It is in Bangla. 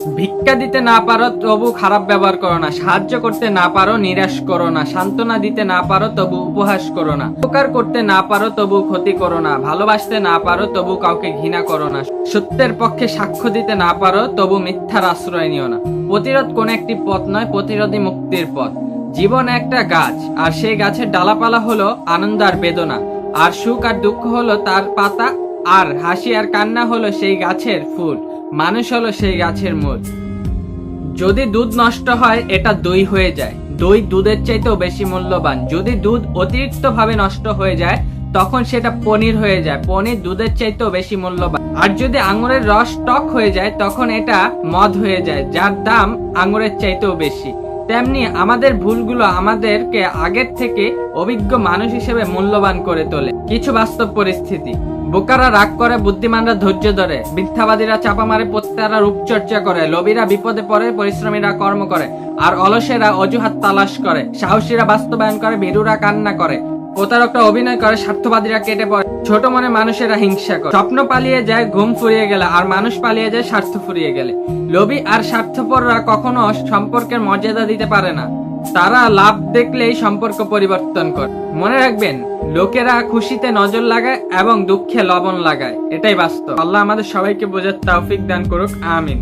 ভিক্ষা দিতে না পারো তবু খারাপ ব্যবহার করো না, সাহায্য করতে না পারো নিরাশ করো না, সান্ত্বনা দিতে না পারো তবু উপহাস করো না, উপকার করতে না পারো তবু ক্ষতি করো না, ভালোবাসতে না পারো তবু কাউকে ঘৃণা করো না, সত্যের পক্ষে সাক্ষ্য দিতে না পারো তবু মিথ্যার আশ্রয় নিও না। প্রতিরোধ কোন একটি পথ নয়, প্রতিরোধই মুক্তির পথ। জীবন একটা গাছ, আর সেই গাছের ডালাপালা হলো আনন্দ আর বেদনা, আর সুখ আর দুঃখ হলো তার পাতা, আর হাসি আর কান্না হলো সেই গাছের ফুল। মানুষ হলো সেই গাছের মূল। যদি দুধ নষ্ট হয় এটা দই হয়ে যায়, দই দুধের চাইতেও বেশি মূল্যবান। যদি দুধ অতিরিক্ত ভাবে নষ্ট হয়ে যায় তখন সেটা পনির হয়ে যায়, পনির দুধের চাইতেও বেশি মূল্যবান। আর যদি আঙুরের রস টক হয়ে যায় তখন এটা মদ হয়ে যায়, যার দাম আঙুরের চাইতেও বেশি। তেমনি আমাদের ভুলগুলো আমাদেরকে আগের থেকে অভিজ্ঞ মানুষ হিসেবে মূল্যবান করে তোলে। কিছু বাস্তব পরিস্থিতি: বোকারা রাগ করে, বুদ্ধিমানরা ধৈর্য ধরে, মিথ্যাবাদীরা চাপা মারে, প্রত্যারা রূপচর্চা করে, লোভীরা বিপদে পড়ে, পরিশ্রমীরা কর্ম করে, আর অলসেরা অজুহাত তালাশ করে, সাহসীরা বাস্তবায়ন করে, ভীরুরা কান্না করে, প্রতারকরা অভিনয় করে, স্বার্থবাদীরা কেটে পড়ে, ছোট মনে মানুষেরা হিংসা করে। স্বপ্ন পালিয়ে যায় ঘুম ফুরিয়ে গেলে, আর মানুষ পালিয়ে যায় স্বার্থ ফুরিয়ে গেলে। লোভী আর স্বার্থপররা কখনো সম্পর্কের মর্যাদা দিতে পারে না, তারা লাভ দেখলেই সম্পর্ক পরিবর্তন করে। মনে রাখবেন, লোকেরা খুশিতে নজর লাগায় এবং দুঃখে লবণ লাগায়, এটাই বাস্তব। আল্লাহ আমাদের সবাইকে বোঝার তৌফিক দান করুক, আমিন।